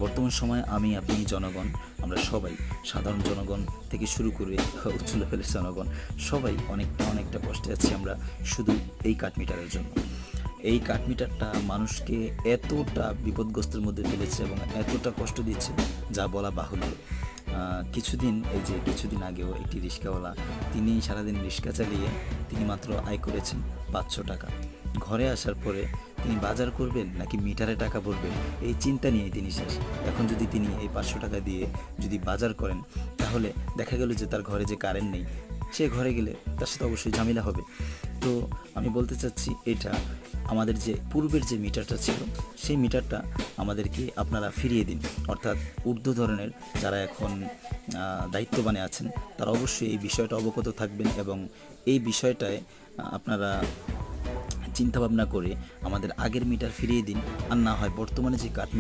বর্তমান সময়ে আমি আপনি জনগণ, আমরা সবাই, সাধারণ জনগণ থেকে শুরু করে উচ্চ লেভেলের জনগণ সবাই অনেকটা কষ্টে আছি আমরা শুধু এই কাঠ মিটারের জন্য। এই কাঠ মিটারটা মানুষকে এতটা বিপদগ্রস্তের মধ্যে ফেলেছে এবং এতটা কষ্ট দিচ্ছে যা বলা বাহুল্য। কিছুদিন আগেও একটি রিক্সাওয়ালা, তিনি সারাদিন রিক্সা চালিয়ে তিনি মাত্র আয় করেছেন 500 টাকা। ঘরে আসার পরে তিনি বাজার করবেন নাকি মিটারে টাকা ভরবেন, এই চিন্তা নিয়েই তিনি শেষ। এখন যদি তিনি এই 500 টাকা দিয়ে যদি বাজার করেন, তাহলে দেখা গেল যে তার ঘরে যে কারেন্ট নেই, সে ঘরে গেলে তার সাথে অবশ্যই ঝামেলা হবে। তো আমি বলতে চাচ্ছি, এটা আমাদের যে পূর্বের যে মিটারটা ছিল, সেই মিটারটা আমাদেরকে আপনারা ফিরিয়ে দিন। অর্থাৎ ঊর্ধ্ব ধরনের যারা এখন দায়িত্ববানে আছেন, তারা অবশ্যই এই বিষয়টা অবগত থাকবেন এবং এই বিষয়টায় আপনারা চিন্তাভাবনা করে আমাদের আগের মিটার ফিরিয়ে দিন। আর না হয় বর্তমানে যে কাঠ